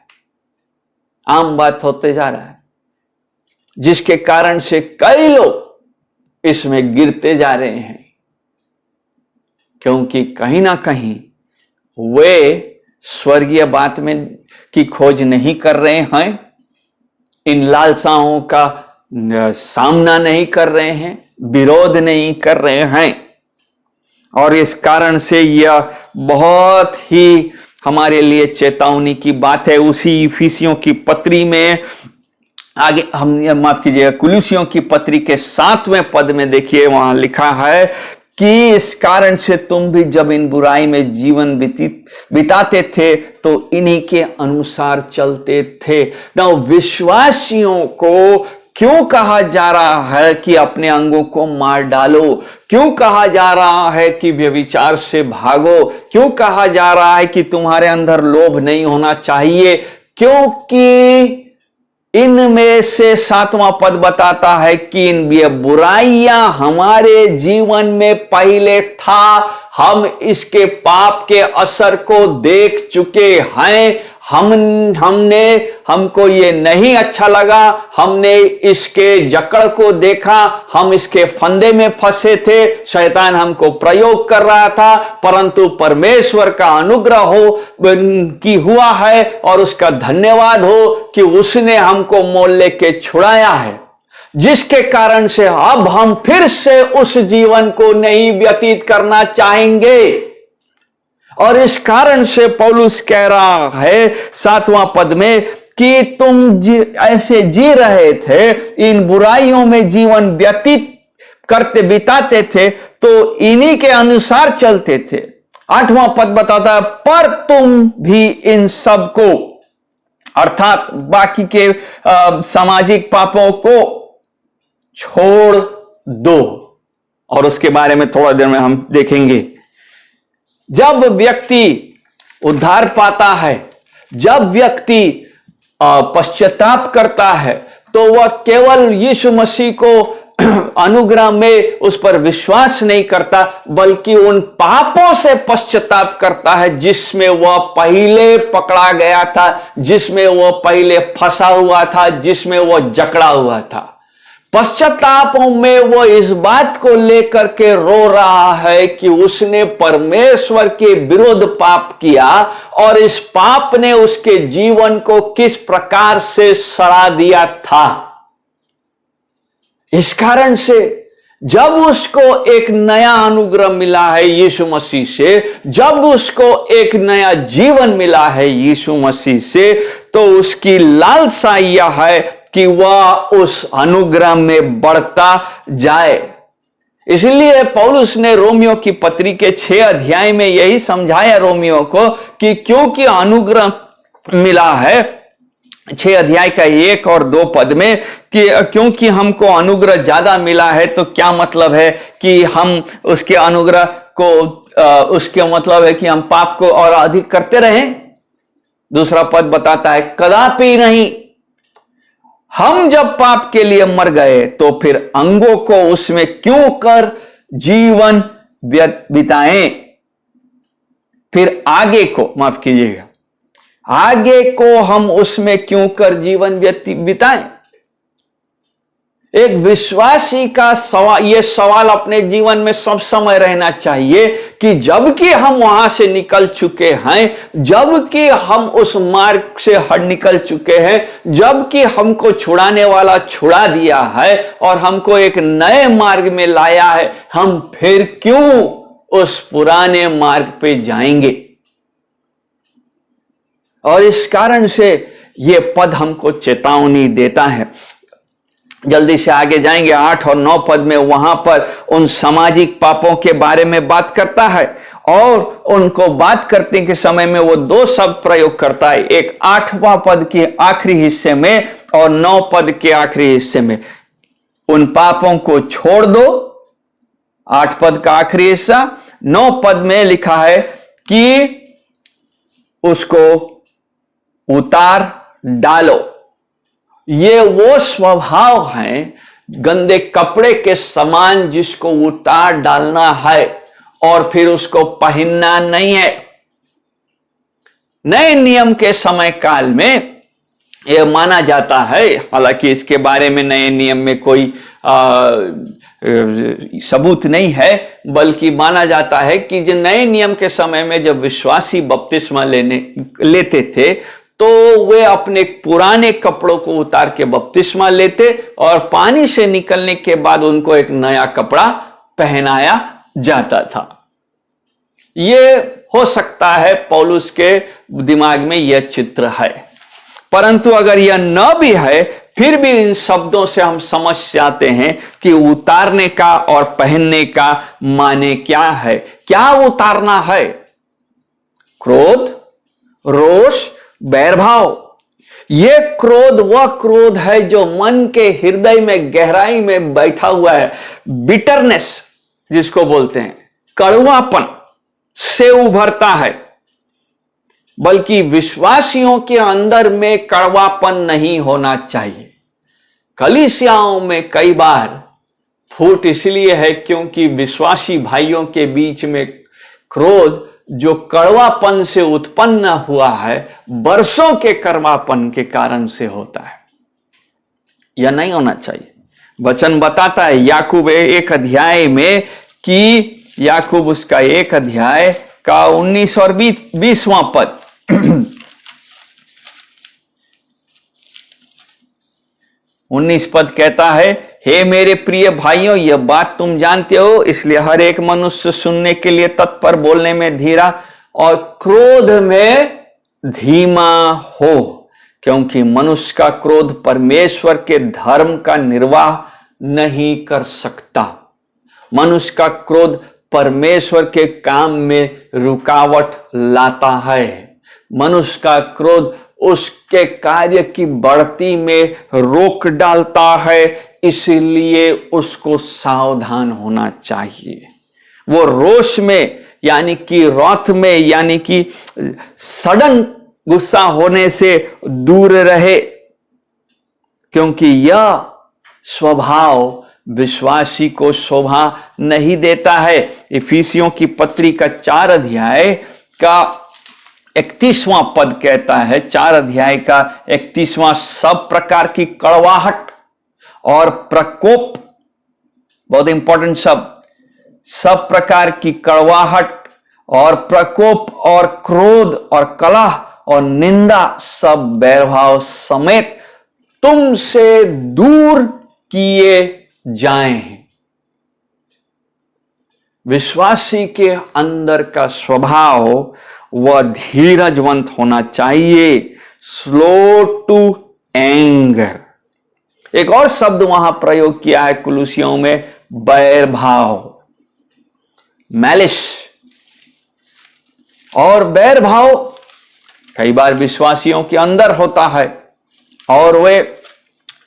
आम बात होते जा रहा है, जिसके कारण से कई लोग इसमें गिरते जा रहे हैं, क्योंकि कहीं ना कहीं वे स्वर्गीय बात में की खोज नहीं कर रहे हैं, इन लालसाओं का सामना नहीं कर रहे हैं, विरोध नहीं कर रहे हैं। और इस कारण से यह बहुत ही हमारे लिए चेतावनी की बात है। उसी इफिसियों की पत्री में आगे हम, माफ कीजिएगा, कुलुसियों की पत्री के 7वें पद में देखिए, वहां लिखा है कि इस कारण से तुम भी जब इन बुराई में जीवन बिताते थे तो इन्हीं के अनुसार चलते थे। ना विश्वासियों को क्यों कहा जा रहा है कि अपने अंगों को मार डालो? क्यों कहा जा रहा है कि व्यभिचार से भागो? क्यों कहा जा रहा है कि तुम्हारे अंदर लोभ नहीं होना चाहिए? क्योंकि इनमें से 7वां पद बताता है कि इन ये बुराइयां हमारे जीवन में पहले था, हम इसके पाप के असर को देख चुके हैं। हमको ये नहीं अच्छा लगा, हमने इसके जकड़ को देखा, हम इसके फंदे में फंसे थे, शैतान हमको प्रयोग कर रहा था, परंतु परमेश्वर का अनुग्रह हो कि हुआ है और उसका धन्यवाद हो कि उसने हमको मोल लेके छुड़ाया है, जिसके कारण से अब हम फिर से उस जीवन को नहीं व्यतीत करना चाहेंगे। और इस कारण से पौलुस कह रहा है 7वां पद में कि तुम ऐसे जी रहे थे, इन बुराइयों में जीवन व्यतीत करते बिताते थे, तो इन्हीं के अनुसार चलते थे। 8वां पद बताता है, पर तुम भी इन सब को, अर्थात बाकी के सामाजिक पापों को छोड़ दो। और उसके बारे में थोड़ा देर में हम देखेंगे। जब व्यक्ति उद्धार पाता है, जब व्यक्ति पश्चाताप करता है, तो वह केवल यीशु मसीह को अनुग्रह में उस पर विश्वास नहीं करता, बल्कि उन पापों से पश्चाताप करता है जिसमें वह पहले पकड़ा गया था, जिसमें वह पहले फंसा हुआ था, जिसमें वह जकड़ा हुआ था। पश्चातापों में वो इस बात को लेकर के रो रहा है कि उसने परमेश्वर के विरुद्ध पाप किया और इस पाप ने उसके जीवन को किस प्रकार से सड़ा दिया था। इस कारण से जब उसको एक नया अनुग्रह मिला है यीशु मसीह से, जब उसको एक नया जीवन मिला है यीशु मसीह से, तो उसकी लालसा यह है कि वह उस अनुग्रह में बढ़ता जाए। इसलिए पौलुस ने रोमियो की पत्री के 6 अध्याय में यही समझाया रोमियो को कि क्योंकि अनुग्रह मिला है, 6 अध्याय का 1 और 2 पद में, कि क्योंकि हमको अनुग्रह ज्यादा मिला है, तो क्या मतलब है कि हम उसके अनुग्रह को उसके मतलब है कि हम पाप को और अधिक करते रहें? दूसरा पद बताता है, कदापि नहीं। हम जब पाप के लिए मर गए तो फिर अंगों को उसमें क्यों कर जीवन बिताएं? फिर आगे को, माफ कीजिएगा, आगे को हम उसमें क्यों कर जीवन बिताएं? एक विश्वासी का सवाल, यह सवाल अपने जीवन में सब समय रहना चाहिए कि जबकि हम वहां से निकल चुके हैं, जबकि हम उस मार्ग से हट निकल चुके हैं, जबकि हमको छुड़ाने वाला छुड़ा दिया है और हमको एक नए मार्ग में लाया है, हम फिर क्यों उस पुराने मार्ग पे जाएंगे? और इस कारण से यह पद हमको चेतावनी देता है। जल्दी से आगे जाएंगे। 8 और 9 पद में वहां पर उन सामाजिक पापों के बारे में बात करता है और उनको बात करने के समय में वो 2 शब्द प्रयोग करता है, एक 8वां पद के आखिरी हिस्से में और 9 पद के आखिरी हिस्से में। उन पापों को छोड़ दो, 8 पद का आखिरी हिस्सा, 9 पद में लिखा है कि उसको उतार डालो। ये वो स्वभाव है गंदे कपड़े के समान जिसको उतार डालना है और फिर उसको पहनना नहीं है। नए नियम के समय काल में यह माना जाता है, हालांकि इसके बारे में नए नियम में कोई सबूत नहीं है, बल्कि माना जाता है कि जो नए नियम के समय में जब विश्वासी बपतिस्मा लेते थे तो वे अपने पुराने कपड़ों को उतार के बपतिस्मा लेते और पानी से निकलने के बाद उनको एक नया कपड़ा पहनाया जाता था। यह हो सकता है पौलुस के दिमाग में यह चित्र है, परंतु अगर यह न भी है, फिर भी इन शब्दों से हम समझ जाते हैं कि उतारने का और पहनने का माने क्या है। क्या उतारना है? क्रोध, रोष, बैरभाव, ये क्रोध वह क्रोध है जो मन के हृदय में गहराई में बैठा हुआ है, बिटरनेस जिसको बोलते हैं, कड़वापन से उभरता है। बल्कि विश्वासियों के अंदर में कड़वापन नहीं होना चाहिए। कलीसियाओं में कई बार फूट इसलिए है क्योंकि विश्वासी भाइयों के बीच में क्रोध जो कड़वापन से उत्पन्न हुआ है, वर्षों के कड़वापन के कारण से होता है। यह नहीं होना चाहिए। वचन बताता है याकूब 1 अध्याय में कि याकूब उसका 1 अध्याय का 19 और 20वां पद, 19 पद कहता है, हे मेरे प्रिय भाइयों, यह बात तुम जानते हो, इसलिए हर एक मनुष्य सुनने के लिए तत्पर, बोलने में धीरा और क्रोध में धीमा हो, क्योंकि मनुष्य का क्रोध परमेश्वर के धर्म का निर्वाह नहीं कर सकता। मनुष्य का क्रोध परमेश्वर के काम में रुकावट लाता है। मनुष्य का क्रोध उसके कार्य की बढ़ती में रोक डालता है, इसलिए उसको सावधान होना चाहिए। वो रोष में यानी कि रौथ में यानी कि सडन गुस्सा होने से दूर रहे, क्योंकि यह स्वभाव विश्वासी को शोभा नहीं देता है। इफिसियों की पत्री का 4 अध्याय का 31वां पद कहता है, 4 अध्याय का 31वां, सब प्रकार की कड़वाहट और प्रकोप, बहुत इंपॉर्टेंट शब्द, सब प्रकार की कड़वाहट और प्रकोप और क्रोध और कलह और निंदा सब बैरभाव समेत तुमसे दूर किए जाएं। विश्वासी के अंदर का स्वभाव वह धीरजवंत होना चाहिए, स्लो टू एंगर। एक और शब्द वहां प्रयोग किया है कुलुसियों में, बैर भाव, मैलिश। और बैर भाव कई बार विश्वासियों के अंदर होता है और वे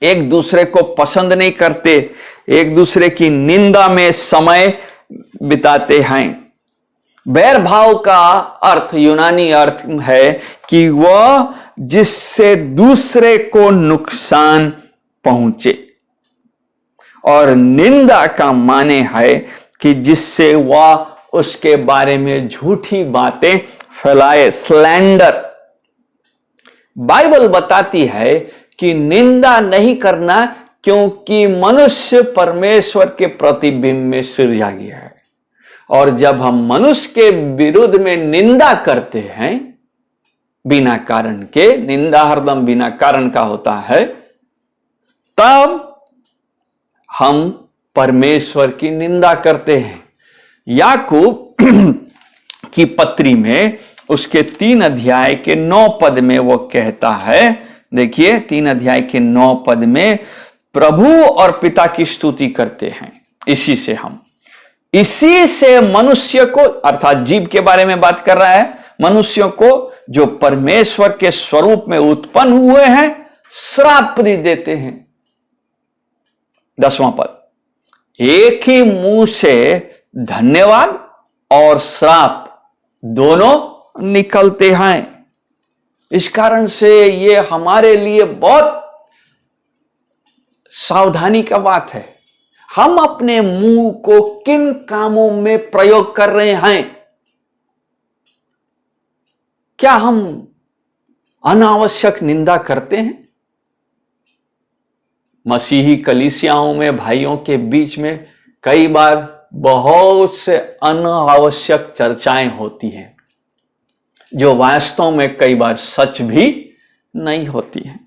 एक दूसरे को पसंद नहीं करते, एक दूसरे की निंदा में समय बिताते हैं। बैर भाव का अर्थ, यूनानी अर्थ है कि वह जिससे दूसरे को नुकसान पहुंचे, और निंदा का माने है कि जिससे वह उसके बारे में झूठी बातें फैलाए, स्लैंडर। बाइबल बताती है कि निंदा नहीं करना, क्योंकि मनुष्य परमेश्वर के प्रतिबिंब में सृजा गया है। और जब हम मनुष्य के विरुद्ध में निंदा करते हैं बिना कारण के, निंदा हरदम बिना कारण का होता है, तब हम परमेश्वर की निंदा करते हैं। याकूब की पत्री में उसके 3 अध्याय के 9 पद में वो कहता है, देखिए 3 अध्याय के 9 पद में, प्रभु और पिता की स्तुति करते हैं इसी से मनुष्य को, अर्थात जीव के बारे में बात कर रहा है, मनुष्यों को जो परमेश्वर के स्वरूप में उत्पन्न हुए हैं श्राप देते हैं। 10वां पद, एक ही मुंह से धन्यवाद और श्राप दोनों निकलते हैं। इस कारण से ये हमारे लिए बहुत सावधानी का बात है। हम अपने मुंह को किन कामों में प्रयोग कर रहे हैं? क्या हम अनावश्यक निंदा करते हैं? मसीही कलीसियाओं में भाइयों के बीच में कई बार बहुत से अनावश्यक चर्चाएं होती हैं, जो वास्तव में कई बार सच भी नहीं होती हैं।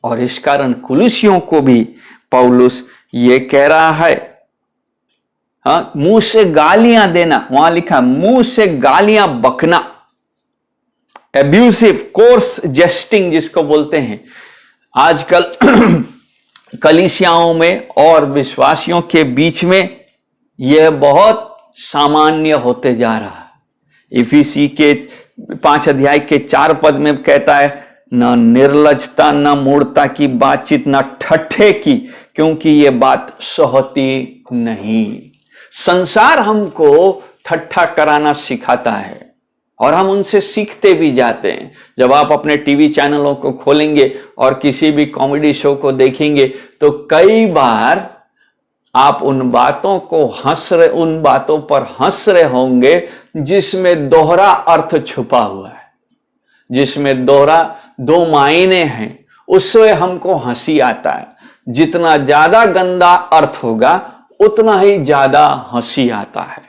और इस कारण कुलुसियों को भी पौलुस ये कह रहा है, हाँ, मुंह से गालियां देना, वहां लिखा मुंह से गालियां बकना, एब्यूसिव कोर्स जेस्टिंग जिसको बोलते हैं, आजकल कलीसियाओं में और विश्वासियों के बीच में यह बहुत सामान्य होते जा रहा है। इफिसी के 5 अध्याय के 4 पद में कहता है, न निर्लजता, न मूर्खता की बातचीत, न ठट्ठे की, क्योंकि ये बात सहती नहीं। संसार हमको ठट्ठा कराना सिखाता है और हम उनसे सीखते भी जाते हैं। जब आप अपने टीवी चैनलों को खोलेंगे और किसी भी कॉमेडी शो को देखेंगे तो कई बार आप उन बातों पर हंस रहे होंगे जिसमें दोहरा अर्थ छुपा हुआ है, जिसमें दो मायने हैं, उससे हमको हंसी आता है। जितना ज्यादा गंदा अर्थ होगा उतना ही ज्यादा हंसी आता है।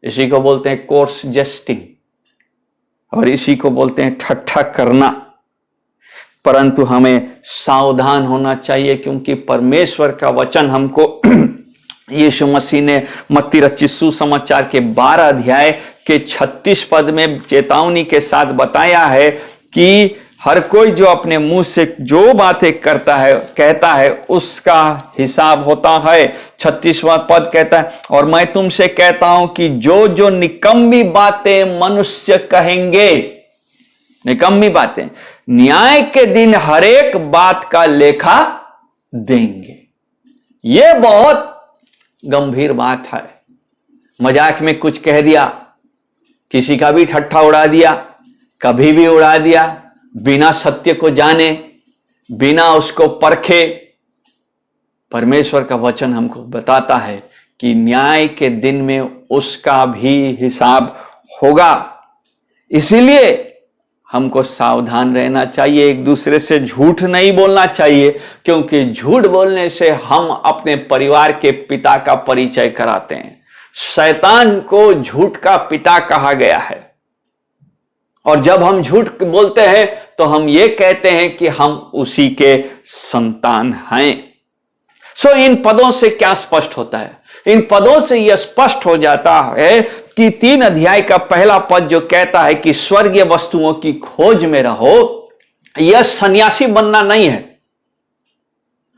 इसी को बोलते हैं कोर्स जेस्टिंग और इसी को बोलते हैं ठट्ठा करना। परंतु हमें सावधान होना चाहिए, क्योंकि परमेश्वर का वचन हमको यीशु मसीह ने मत्ती रचित सुसमाचार के 12 अध्याय के 36 पद में चेतावनी के साथ बताया है कि हर कोई जो अपने मुंह से जो बातें कहता है उसका हिसाब होता है। 36वां पद कहता है, और मैं तुमसे कहता हूं कि जो निकम्मी बातें मनुष्य कहेंगे, निकम्मी बातें, न्याय के दिन हर एक बात का लेखा देंगे। यह बहुत गंभीर बात है। मजाक में कुछ कह दिया, किसी का भी ठट्ठा उड़ा दिया, कभी भी उड़ा दिया, बिना सत्य को जाने, बिना उसको परखे। परमेश्वर का वचन हमको बताता है कि न्याय के दिन में उसका भी हिसाब होगा। इसीलिए हमको सावधान रहना चाहिए, एक दूसरे से झूठ नहीं बोलना चाहिए, क्योंकि झूठ बोलने से हम अपने परिवार के पिता का परिचय कराते हैं। शैतान को झूठ का पिता कहा गया है, और जब हम झूठ बोलते हैं तो हम ये कहते हैं कि हम उसी के संतान हैं। इन पदों से क्या स्पष्ट होता है? इन पदों से यह स्पष्ट हो जाता है कि 3 अध्याय का पहला पद जो कहता है कि स्वर्गीय वस्तुओं की खोज में रहो, यह सन्यासी बनना नहीं है।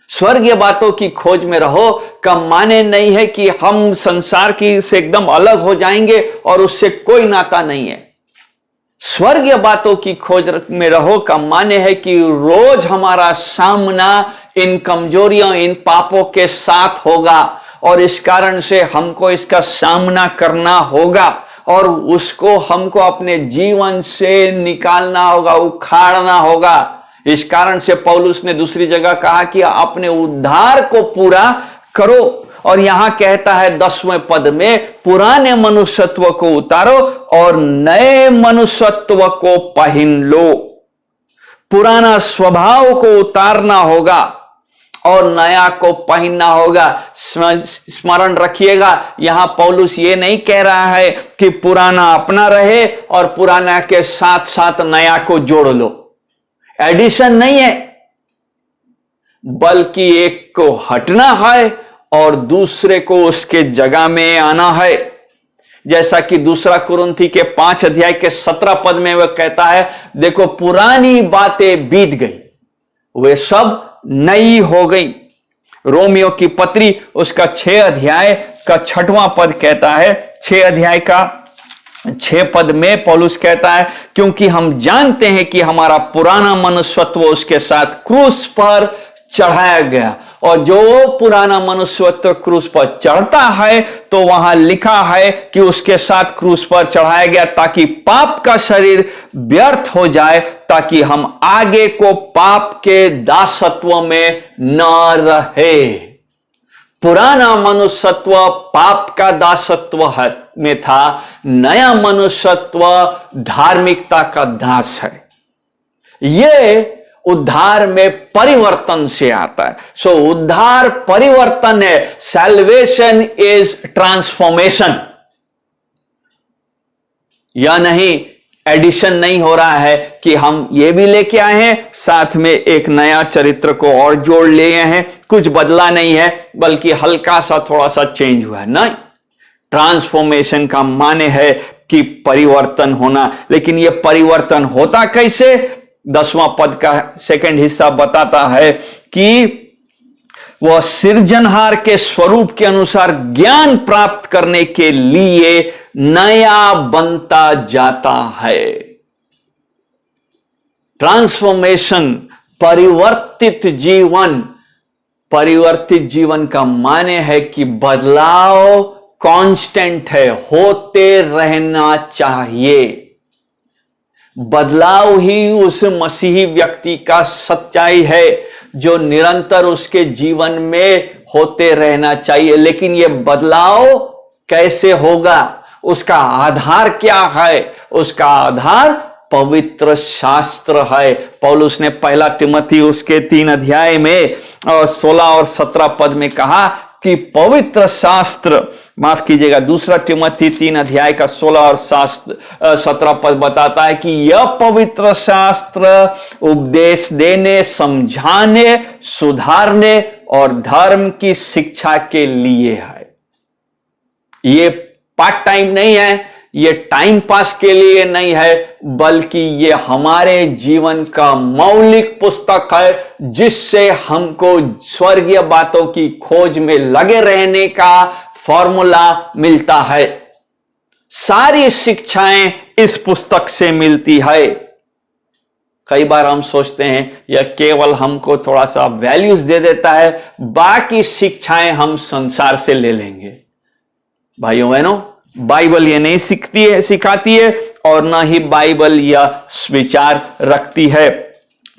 स्वर्गीय बातों की खोज में रहो का माने नहीं है कि हम संसार की से एकदम अलग हो जाएंगे और उससे कोई नाता नहीं है। स्वर्गीय बातों की खोज में रहो का माने है कि रोज हमारा सामना इन कमजोरियों, इन पापों के साथ होगा, और इस कारण से हमको इसका सामना करना होगा और उसको हमको अपने जीवन से निकालना होगा, उखाड़ना होगा। इस कारण से पौलुस ने दूसरी जगह कहा कि अपने उद्धार को पूरा करो, और यहां कहता है 10वें पद में, पुराने मनुष्यत्व को उतारो और नए मनुष्यत्व को पहन लो। पुराना स्वभाव को उतारना होगा और नया को पहनना होगा। स्मरण रखिएगा, यहां पौलुस ये नहीं कह रहा है कि पुराना अपना रहे और पुराना के साथ साथ नया को जोड़ लो। एडिशन नहीं है, बल्कि एक को हटना है और दूसरे को उसके जगह में आना है। जैसा कि 2 कुरिन्थी के 5 अध्याय के 17 पद में वह कहता है, देखो पुरानी बातें बीत गई, वे सब नई हो गई। रोमियो की पत्री उसका 6 अध्याय का 6वां पद कहता है, 6 अध्याय का 6 पद में पौलुस कहता है, क्योंकि हम जानते हैं कि हमारा पुराना मनुष्यत्व उसके साथ क्रूस पर चढ़ाया गया, और जो पुराना मनुष्यत्व क्रूस पर चढ़ता है तो वहां लिखा है कि उसके साथ क्रूस पर चढ़ाया गया, ताकि पाप का शरीर व्यर्थ हो जाए, ताकि हम आगे को पाप के दासत्व में न रहे। पुराना मनुष्यत्व पाप का दासत्व में था, नया मनुष्यत्व धार्मिकता का दास है। यह उद्धार में परिवर्तन से आता है। उद्धार परिवर्तन है। सैल्वेशन इज ट्रांसफॉर्मेशन, या नहीं एडिशन नहीं हो रहा है कि हम ये भी लेके आए हैं, साथ में एक नया चरित्र को और जोड़ लिए हैं। कुछ बदला नहीं है, बल्कि हल्का सा थोड़ा सा चेंज हुआ है। नहीं, ट्रांसफॉर्मेशन का माने है कि परिवर्तन होना। लेकिन यह परिवर्तन होता कैसे? 10वां पद का सेकंड हिस्सा बताता है कि वह सृजनहार के स्वरूप के अनुसार ज्ञान प्राप्त करने के लिए नया बनता जाता है। ट्रांसफॉर्मेशन, परिवर्तित जीवन। परिवर्तित जीवन का माने है कि बदलाव कांस्टेंट है, होते रहना चाहिए। बदलाव ही उस मसीही व्यक्ति का सच्चाई है जो निरंतर उसके जीवन में होते रहना चाहिए। लेकिन यह बदलाव कैसे होगा, उसका आधार क्या है? उसका आधार पवित्र शास्त्र है। पौलुस ने पहला तिमोथी उसके 3 अध्याय में और 16 और 17 पद में कहा कि पवित्र शास्त्र, माफ कीजिएगा, दूसरा तिमोथी 3 अध्याय का 16 और 17 पद बताता है कि यह पवित्र शास्त्र उपदेश देने, समझाने, सुधारने और धर्म की शिक्षा के लिए है। ये पार्ट टाइम नहीं है, ये टाइम पास के लिए नहीं है, बल्कि ये हमारे जीवन का मौलिक पुस्तक है जिससे हमको स्वर्गीय बातों की खोज में लगे रहने का फॉर्मूला मिलता है। सारी शिक्षाएं इस पुस्तक से मिलती है। कई बार हम सोचते हैं यह केवल हमको थोड़ा सा वैल्यूज दे देता है, बाकी शिक्षाएं हम संसार से ले लेंगे। भाइयों बहनों, बाइबल ये नहीं सिखाती है और ना ही बाइबल यह विचार रखती है।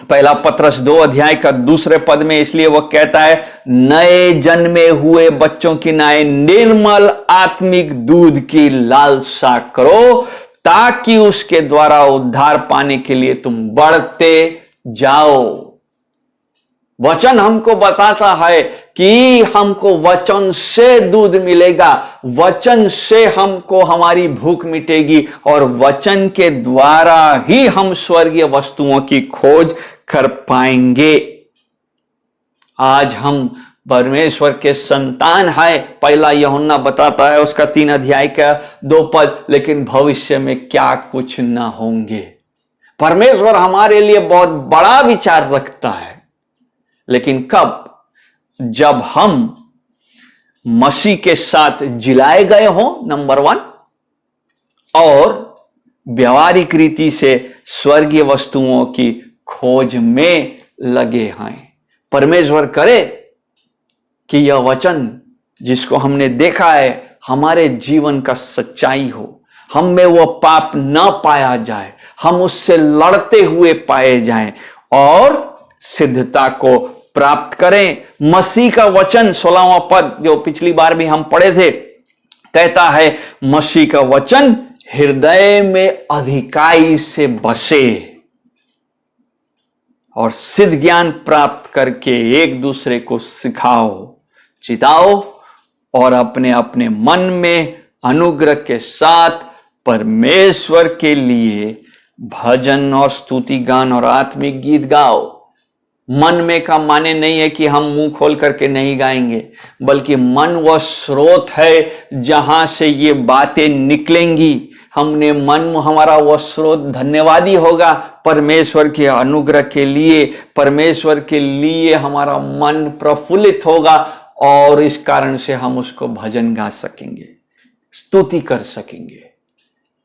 पहला पत्रस 2 अध्याय का 2 पद में इसलिए वह कहता है, नए जन्मे हुए बच्चों की नाय निर्मल आत्मिक दूध की लालसा करो ताकि उसके द्वारा उद्धार पाने के लिए तुम बढ़ते जाओ। वचन हमको बताता है कि हमको वचन से दूध मिलेगा, वचन से हमको हमारी भूख मिटेगी और वचन के द्वारा ही हम स्वर्गीय वस्तुओं की खोज कर पाएंगे। आज हम परमेश्वर के संतान है, पहला यूहन्ना बताता है उसका 3 अध्याय का 2 पद, लेकिन भविष्य में क्या कुछ ना होंगे। परमेश्वर हमारे लिए बहुत बड़ा विचार रखता है, लेकिन कब? जब हम मसीह के साथ जिलाए गए हों, नंबर 1, और व्यवहारिक रीति से स्वर्गीय वस्तुओं की खोज में लगे हैं। परमेश्वर करे कि यह वचन जिसको हमने देखा है हमारे जीवन का सच्चाई हो, हम में वो पाप न पाया जाए, हम उससे लड़ते हुए पाए जाएं और सिद्धता को प्राप्त करें। मसीह का वचन 16वां पद जो पिछली बार भी हम पढ़े थे कहता है, मसीह का वचन हृदय में अधिकाई से बसे और सिद्ध ज्ञान प्राप्त करके एक दूसरे को सिखाओ, चिताओ और अपने अपने मन में अनुग्रह के साथ परमेश्वर के लिए भजन और स्तुति गान और आत्मिक गीत गाओ। मन में का माने नहीं है कि हम मुंह खोल करके नहीं गाएंगे, बल्कि मन वह स्रोत है जहां से ये बातें निकलेंगी। हमने मन, हमारा वह स्रोत धन्यवादी होगा परमेश्वर के अनुग्रह के लिए, परमेश्वर के लिए हमारा मन प्रफुल्लित होगा और इस कारण से हम उसको भजन गा सकेंगे, स्तुति कर सकेंगे।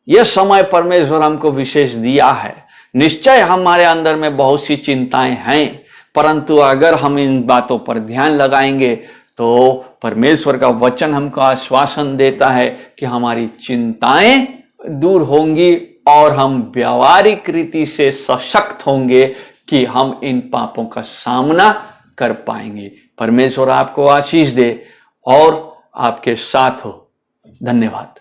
यह समय परमेश्वर हमको विशेष दिया है। निश्चय हमारे अंदर में बहुत सी चिंताएं हैं, परंतु अगर हम इन बातों पर ध्यान लगाएंगे तो परमेश्वर का वचन हमको आश्वासन देता है कि हमारी चिंताएं दूर होंगी और हम व्यावहारिक रीति से सशक्त होंगे कि हम इन पापों का सामना कर पाएंगे। परमेश्वर आपको आशीष दे और आपके साथ हो। धन्यवाद।